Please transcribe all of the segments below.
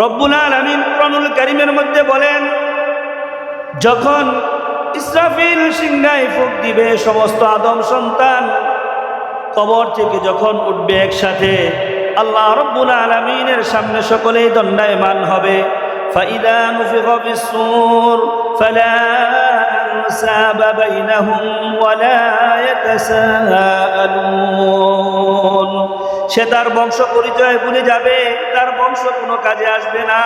রব্বুল আলামিন কোরআনুল কারীমের মধ্যে বলেন, যখন ইসরাফিল সিংহায় ফুঁক দিবে, সমস্ত আদম সন্তান কবর থেকে যখন উঠবে একসাথে, আল্লাহ রব্বুল আলামিনের সামনে সকলেই দণ্ডায়মান হবে। ফাইদা নুফিখা ফিস-সূর ফালা আনসাবা বাইনাহুম ওয়ালা ইয়াতাসাআলুন। সে তার বংশ পরিচয় ভুলে যাবে, তার বংশ কোনো কাজে আসবে না।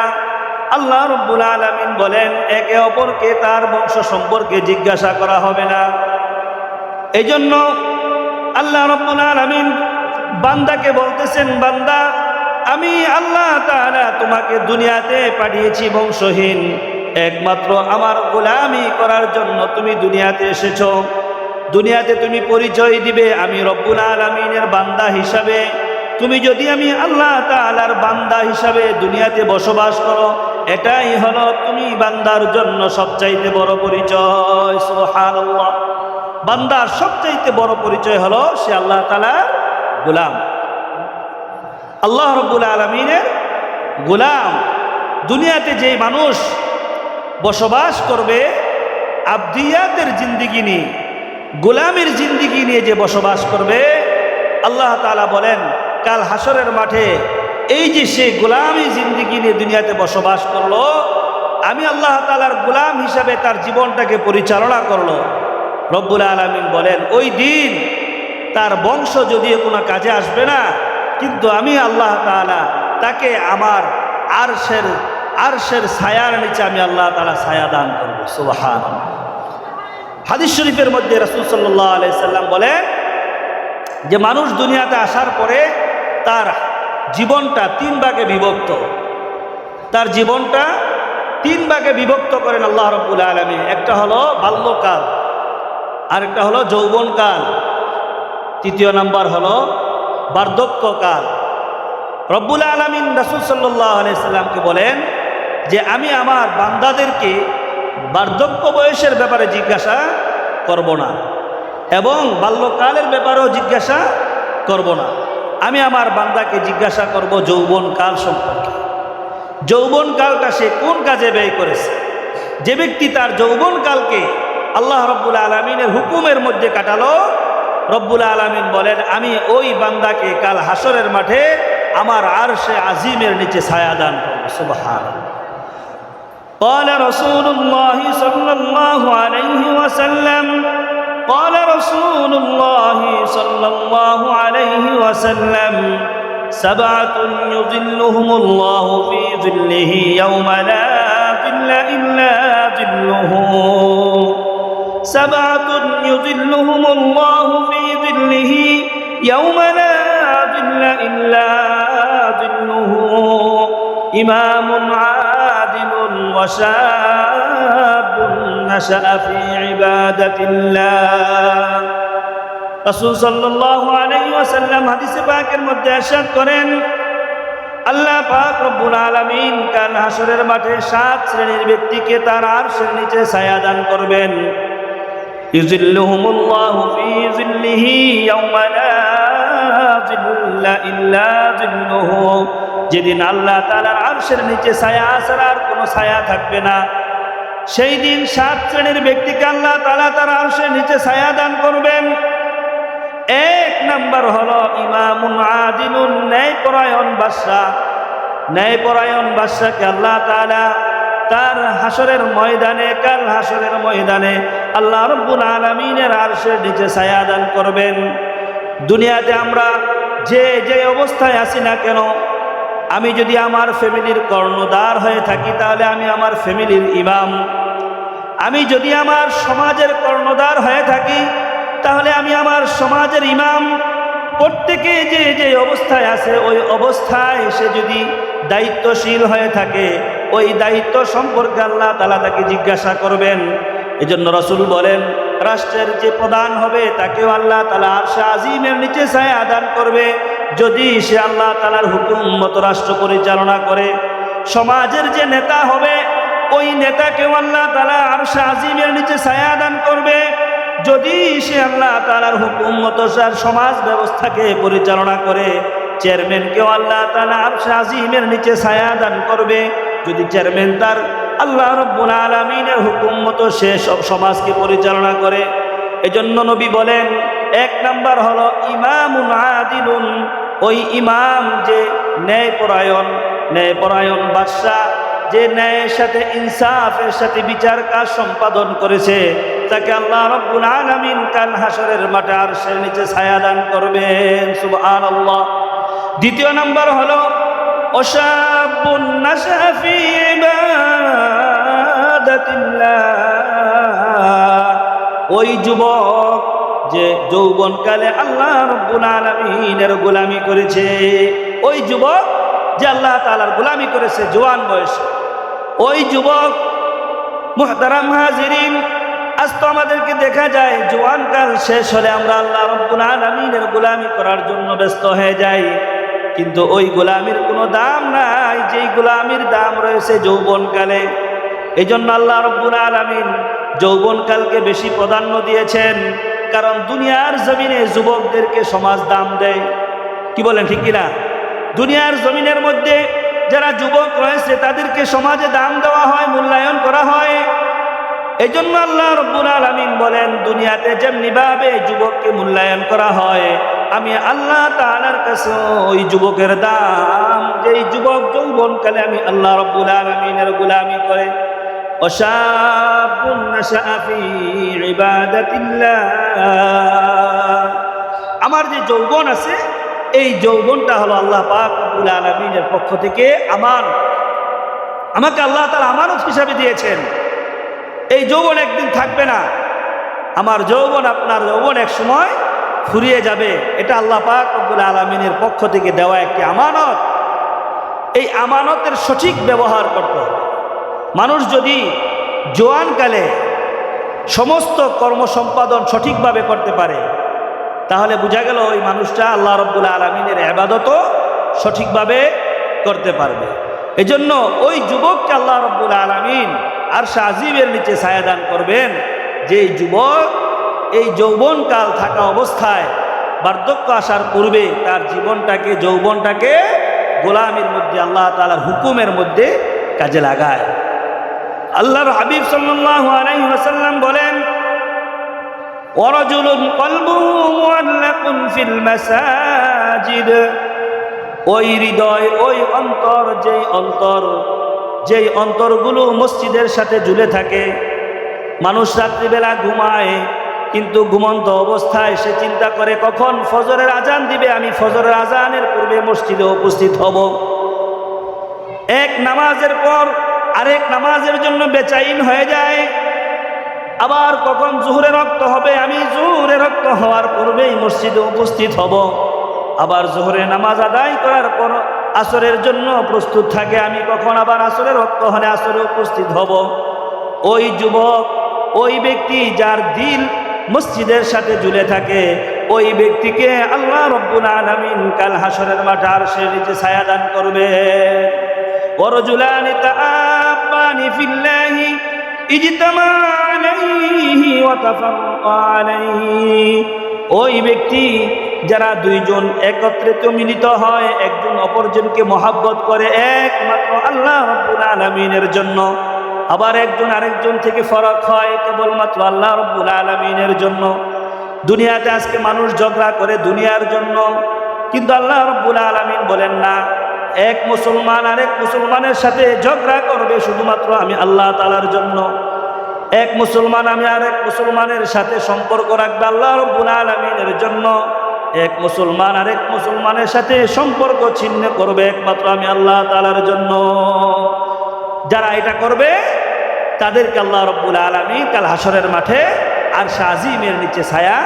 আল্লাহ রব্বুল আলামিন বলেন, একে অপরকে তার বংশ সম্পর্কে জিজ্ঞাসা করা হবে না। এই জন্য আল্লাহ রব্বুল আলামিন বান্দাকে বলতেছেন, বান্দা, আমি আল্লাহ তাআলা তোমাকে দুনিয়াতে পাঠিয়েছি বংশহীন, একমাত্র আমার গোলামি করার জন্য তুমি দুনিয়াতে এসেছো। দুনিয়াতে তুমি পরিচয় দিবে আমি রব্বুল আলামিনের বান্দা হিসাবে। তুমি যদি আমি আল্লাহ তাআলার বান্দা হিসাবে দুনিয়াতে বসবাস করো, এটাই হলো তুমি বান্দার জন্য সবচাইতে বড় পরিচয়। সুবহানাল্লাহ। বান্দার সবচাইতে বড় পরিচয় হলো সে আল্লাহ তাআলার গোলাম, আল্লাহ রব্বুল আলামিনের গোলাম। দুনিয়াতে যে মানুষ বসবাস করবে আবদিয়াতের জিন্দিগি নিয়ে, গোলামের জিন্দিগি নিয়ে যে বসবাস করবে, আল্লাহ তাআলা বলেন কাল হাসরের মাঠে এই যে সে গোলামি জিন্দিগি নিয়ে দুনিয়াতে বসবাস করলো, আমি আল্লাহ তাআলার গোলাম হিসাবে তার জীবনটাকে পরিচালনা করলো, রব্বুল আলামিন বলেন ওই দিন তার বংশ যদিও কোনো কাজে আসবে না, কিন্তু আমি আল্লাহ তাআলা তাকে আমার আরশের ছায়ার নিচে আমি আল্লাহ তাআলা ছায়া দান করব। সুবহানাল্লাহ। হাদিস শরীফের মধ্যে রাসূল সাল্লাল্লাহু আলাইহি সাল্লাম বলেন যে মানুষ দুনিয়াতে আসার পরে তার জীবনটা তিন ভাগে বিভক্ত। তার জীবনটা তিন ভাগে বিভক্ত করেন আল্লাহ রাব্বুল আলামিন। একটা হলো বাল্যকাল, আরেকটা হলো যৌবনকাল, তৃতীয় নাম্বার হলো বার্ধক্যকাল। রব্বুল আলামিন রাসূল সাল্লাল্লাহু আলাইহি সাল্লামকে বলেন যে আমি আমার বান্দাদেরকে বার্ধক্য বয়সের ব্যাপারে জিজ্ঞাসা করব না এবং বাল্যকালের ব্যাপারেও জিজ্ঞাসা করব না। আমি আমার বান্দাকে জিজ্ঞাসা করব যৌবনকাল সম্পর্কে। যৌবনকালটা সে কোন কাজে ব্যয় করেছে। যে ব্যক্তি তার যৌবনকালকে আল্লাহ রব্বুল আলামিনের হুকুমের মধ্যে কাটালো, রব্বুল আলামিন বলেন আমি ওই বান্দাকে কাল হাসরের মাঠে আমার আরশে আজিমের নিচে ছায়া দান করব। সুবহানাল্লাহ। قال رسول الله صلى الله عليه وسلم قال رسول الله صلى الله عليه وسلم سبعة يظلهم الله في ظله يوم لا ظل إلا ظله سبعة يظلهم الله في ظله يوم لا ظل إلا ظله إمام عادل وشاب نشأ في عبادة الله। রাসূল সাল্লাল্লাহু আলাইহি ওয়াসাল্লাম হাদিসে পাকের মধ্যে ইরশাদ করেন, আল্লাহ পাক রব্বুল আলামিন কাল হাসরের মাঠে 7 শ্রেণীর ব্যক্তিকে তার আরশের নিচে ছায়া দান করবেন। ইউজিল্লুহুমুল্লাহু ফি জিল্লিহি ইয়াওমা লা জিল্লা ইল্লা জিল্লুহু। যেদিন আল্লাহ তাআলার আরশের নিচে ছায়া ছাড়া আর কোনো ছায়া থাকবে না, সেই দিন 7 শ্রেণীর ব্যক্তিকে আল্লাহ তাআলা তার আরশের নিচে ছায়া দান করবেন। এক নাম্বার হলো ইমামুন আদিলুন, ন্যায়পরায়ণ বাদশা। ন্যায়পরায়ণ বাদশাকে আল্লাহ তাআলা তার হাসরের ময়দানে, কাল হাসরের ময়দানে আল্লাহ রব্বুল আলামিনের আরশের নিচে ছায়া দান করবেন। দুনিয়াতে আমরা যে অবস্থায় আছি না কেন, আমি যদি আমার ফ্যামিলির কর্ণধার হয়ে থাকি তাহলে আমি আমার ফ্যামিলির ইমাম। আমি যদি আমার সমাজের কর্ণধার হয়ে থাকি তাহলে আমি আমার সমাজের ইমাম। প্রত্যেকে যে অবস্থায় আছে ওই অবস্থায় সে যদি দায়িত্বশীল হয়ে থাকে, ওই দায়িত্ব সম্পর্কে আল্লাহ তাআলা তাকে জিজ্ঞাসা করবেন। এজন্য রাসূল বলেন রাষ্ট্রের যে প্রধান হবে তাকেও আল্লাহ তাআলা আরশে আজিমের নিচে ছায়া দান করবে যদি সে আল্লাহ তাআলার হুকুম মতো রাষ্ট্র পরিচালনা করে। সমাজের যে নেতা হবে ওই নেতাকেও আল্লাহ তাআলা আরশে আজিমের নিচে ছায়া দান করবে যদি সে আল্লাহ তাআলার হুকুম মতো সমাজ ব্যবস্থাকে পরিচালনা করে। চেয়ারম্যানকেও আল্লাহ তাআলা আরশে আজিমের নিচে ছায়া দান করবে যদি চেয়ারম্যান তার আল্লাহ রাব্বুল আলামিনের হুকুম মতো সে সব সমাজকে পরিচালনা করে। এজন্য নবী বলেন, এক নাম্বার হলো ইমামুন আদিলুন, ওই ইমাম যে ন্যায়পরায়ণ বাদশাহ, যে ন্যায়ের সাথে ইনসাফের সাথে বিচার কাজ সম্পাদন করেছে, তাকে আল্লাহ রাব্বুল আলামিন কাল হাসরের মাঠে আরশের নিচে ছায়া দান করবেন। সুবহানাল্লাহ। দ্বিতীয় নাম্বার হলো ওয়াশাবুন নাশা ফি ইবাদাতিল্লাহ, ওই যুবক যে যৌবনকালে আল্লাহ রাব্বুল আলামিনের গোলামি করেছে, ওই যুবক যে আল্লাহ তাআলার গোলামি করেছে জওয়ান বয়সে, ওই যুবক। মুহতারাম হাজিরিন, আজ তো আমাদেরকে দেখা যায় জওয়ানকাল শেষ হলে আমরা আল্লাহ রাব্বুল আলামিনের গোলামি করার জন্য ব্যস্ত হয়ে যাই, কিন্তু ওই গোলামির কোনো দাম নাই যেই গোলামির দাম রয়েছে যৌবনকালে। এই জন্য আল্লাহ রাব্বুল আলামিন যৌবনকালকে বেশি প্রাধান্য দিয়েছেন, কারণ দুনিয়ার জমিনে যুবকদেরকে সমাজ দাম দেয়। কি বলেন, ঠিক কিনা? দুনিয়ার জমিনের মধ্যে যারা যুবক রয়েছে তাদেরকে সমাজে দাম দেওয়া হয়, মূল্যায়ন করা হয়। এই জন্য আল্লাহ রাব্বুল আলামিন বলেন, দুনিয়াতে যেমনি ভাবে যুবককে মূল্যায়ন করা হয়, আমি আল্লাহ তাআলার কাছে ওই যুবকের দাম, যেই যুবক যৌবনকালে আমি আল্লাহ রাব্বুল আলামিনের গোলামি করে। ওয়াশাবুন নাশা ফি ইবাদাতিল্লাহ, আমার যে যৌবন আছে এই যৌবনটা হলো আল্লাহ পাক রব্বুল আলামিনের পক্ষ থেকে আমাকে আল্লাহ তাআলা আমানত হিসাবে দিয়েছেন। এই যৌবন একদিন থাকবে না, আমার যৌবন আপনার যৌবন এক সময় ফুরিয়ে যাবে। এটা আল্লাহ পাক রব্বুল আলামিনের পক্ষ থেকে দেওয়া একটি আমানত। এই আমানতের সঠিক ব্যবহার করতে হবে। মানুষ যদি জওয়ানকালে সমস্ত কর্ম সম্পাদন সঠিকভাবে করতে পারে, তাহলে বোঝা গেল ওই মানুষটা আল্লাহ রাব্বুল আলামিনের ইবাদতও সঠিকভাবে করতে পারবে। এজন্য ওই যুবককে আল্লাহ রাব্বুল আলামিন আরশে আজিমের নিচে ছায়া দান করবেন, যেই যুবক এই যৌবনকাল থাকা অবস্থায় বার্ধক্য আসার পূর্বে তার জীবনটাকে যৌবনটাকে গোলামির মধ্যে আল্লাহ তাআলার হুকুমের মধ্যে কাজে লাগায়। আল্লাহর হাবিব সাল্লাল্লাহু আলাইহি ওয়াসাল্লাম বলেন, ওয়ারাজুলুন কলবুহু মুআল্লাকুন ফিল মাসাজিদ, ওই হৃদয়, ওই অন্তর, যেই অন্তরগুলো মসজিদের সাথে ঝুলে থাকে। মানুষ রাত্রিবেলা ঘুমায়, কিন্তু ঘুমন্ত অবস্থায় সে চিন্তা করে কখন ফজরের আজান দিবে, আমি ফজরের আজানের পূর্বে মসজিদে উপস্থিত হব। এক নামাজের পর আরেক নামাজের জন্য বেচাইন হয়ে যায়। আবার কখন জোহরের রক্ত হবে, আমি জোহরের রক্ত হওয়ার পূর্বেই মসজিদে উপস্থিত হব। আবার জোহরের নামাজ আদায় করার পর আসরের জন্য প্রস্তুত থাকে, আমি কখন আবার আসরের রক্ত হলে আসরে উপস্থিত হব। ওই যুবক, ওই ব্যক্তি যার দিল মসজিদের সাথে ঝুলে থাকে, ওই ব্যক্তিকে আল্লাহ রাব্বুল আলামিন কাল হাসরের মাঠে আরশের নিচে ছায়া দান করবে। ওয়ারজুলানি তাআব্বানি ফিল্লাহি ইজতামা আলাইহি ওয়া তাফাররাকা আলাইহি, ওই ব্যক্তি যারা দুইজন একত্রিত মিলিত হয়, একজন অপরজনকে মহব্বত করে একমাত্র আল্লাহ রাব্বুল আলামিনের জন্য, আবার একজন আরেকজন থেকে ফরক হয় কেবলমাত্র আল্লাহ রাব্বুল আলামিনের জন্য। দুনিয়াতে আজকে মানুষ ঝগড়া করে দুনিয়ার জন্য, কিন্তু আল্লাহ রাব্বুল আলামিন বলেন না, এক মুসলমান আরেক মুসলমানের সাথে ঝগড়া করবে শুধুমাত্র আমি আল্লাহ তাআলার জন্য। এক মুসলমান আমি আরেক মুসলমানের সাথে সম্পর্ক রাখবে আল্লাহ রাব্বুল আলামিনের জন্য। এক মুসলমান আরেক মুসলমানের সাথে সম্পর্ক ছিন্ন করবে একমাত্র আমি আল্লাহ তাআলার জন্য। যারা এটা করবে তাদেরকে আল্লাহ রাব্বুল আলামিন কাল হাসরের মাঠে আরশে আজিমের নিচে ছায়া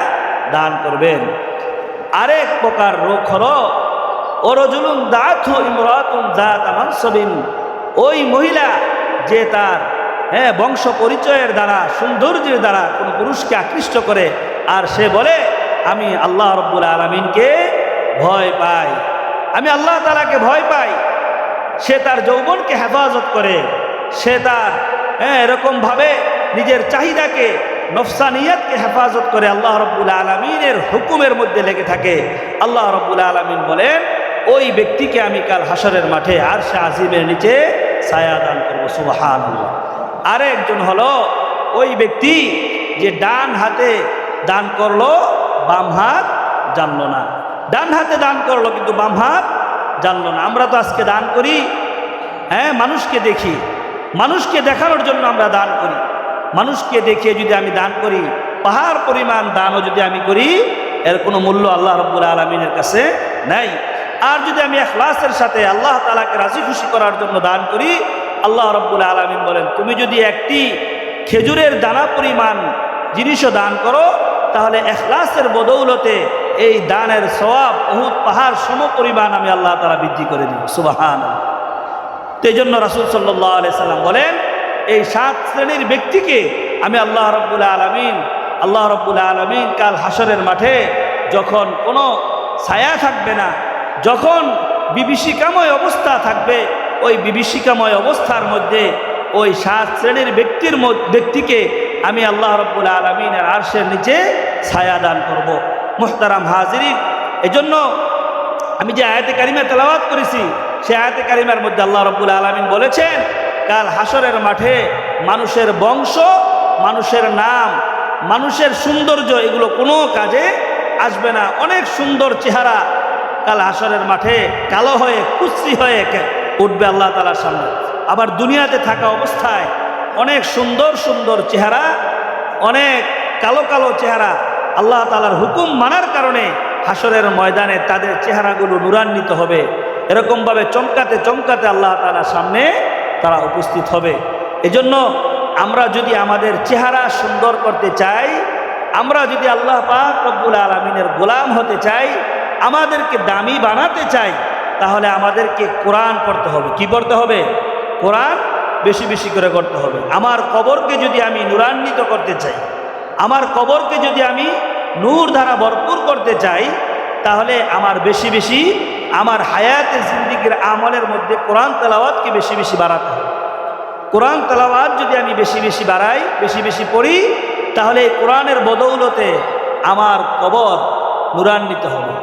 দান করবেন। আরেক প্রকার রোগ হলো ওয়ারাজুলুন দাআতহু ইমরাতুন যাতা মানসাবিন, ওই মহিলা যে তার বংশ পরিচয়ের দ্বারা, সৌন্দর্যের দ্বারা কোনো পুরুষকে আকৃষ্ট করে, আর সে বলে আমি আল্লাহ রাব্বুল আলামিনকে ভয় পাই, আমি আল্লাহ তাআলাকে ভয় পাই। সে তার যৌবনকে হেফাজত করে, সে তার এরকমভাবে নিজের চাহিদাকে, নফসানিয়াতকে হেফাজত করে আল্লাহ রাব্বুল আলামিনের হুকুমের মধ্যে লেগে থাকে। আল্লাহ রাব্বুল আলামিন বলেন, ওই ব্যক্তিকে আমি কাল হাসরের মাঠে আরশে আজিমের নিচে ছায়া দান করবো। সুবহানাল্লাহ। আরেকজন হলো ওই ব্যক্তি যে ডান হাতে দান করলো, বাম হাত জানলো না। ডান হাতে দান করলো কিন্তু বাম হাত জানলো না। আমরা তো আজকে দান করি, হ্যাঁ, মানুষকে দেখি, মানুষকে দেখানোর জন্য আমরা দান করি। মানুষকে দেখিয়ে যদি আমি দান করি, পাহাড় পরিমাণ দানও যদি আমি করি, এর কোনো মূল্য আল্লাহ রাব্বুল আলামিনের কাছে নাই। আর যদি আমি ইখলাসের সাথে আল্লাহ তাআলাকে রাজি খুশি করার জন্য দান করি, আল্লাহ রাব্বুল আলামিন বলেন, তুমি যদি একটি খেজুরের দানা পরিমাণ জিনিসও দান করো, তাহলে ইখলাসের বদৌলতে এই দানের সওয়াব উহুদ পাহাড় সম পরিমাণ আমি আল্লাহ তাআলা বৃদ্ধি করে দিব। সুবহানাল্লাহ। এই জন্য রাসূল সাল্লাল্লাহু আলাইহি সাল্লাম বলেন, এই 7 শ্রেণীর ব্যক্তিকে আমি আল্লাহ রাব্বুল আলামিন কাল হাসরের মাঠে যখন কোনো ছায়া থাকবে না, যখন বিভীষিকাময় অবস্থা থাকবে, ওই বিভীষিকাময় অবস্থার মধ্যে ওই 7 শ্রেণীর ব্যক্তিকে আমি আল্লাহ রাব্বুল আলামিনের আরশের নিচে ছায়া দান করব। মুহতারাম হাজিরিন, এজন্য আমি যে আয়াতে কারিমা তেলাওয়াত করেছি, সে আয়াতে কারিমার মধ্যে আল্লাহ রাব্বুল আলামিন বলেছেন, কাল হাসরের মাঠে মানুষের বংশ, মানুষের নাম, মানুষের সৌন্দর্য এগুলো কোনো কাজে আসবে না। অনেক সুন্দর চেহারা কাল হাসরের মাঠে কালো হয়ে কুচি হয়ে উঠবে আল্লাহ তাআলার সামনে। আবার দুনিয়াতে থাকা অবস্থায় অনেক সুন্দর সুন্দর চেহারা, অনেক কালো কালো চেহারা আল্লাহ তাআলার হুকুম মানার কারণে হাসরের ময়দানে তাদের চেহারাগুলো নূরান্বিত হবে। এরকমভাবে চমকাতে চমকাতে আল্লাহ তাআলার সামনে তারা উপস্থিত হবে। এজন্য আমরা যদি আমাদের চেহারা সুন্দর করতে চাই, আমরা যদি আল্লাহ পাক রব্বুল আলামিনের গোলাম হতে চাই, আমাদেরকে দামি বানাতে চাই, তাহলে আমাদেরকে কোরআন পড়তে হবে। কি পড়তে হবে? কোরআন বেশি বেশি করে করতে হবে। আমার কবরকে যদি আমি নূরান্বিত করতে চাই, আমার কবরকে যদি আমি নূর দ্বারা ভরপুর করতে চাই, তাহলে আমার বেশি বেশি আমার হায়াতে জিন্দিগির আমলের মধ্যে কোরআন তেলাওয়াতকে বেশি বেশি বাড়াতে হবে। কোরআন তেলাওয়াত যদি আমি বেশি বেশি বাড়াই, বেশি বেশি পড়ি, তাহলে কোরআনের বদৌলতে আমার কবর নূরান্বিত হবে।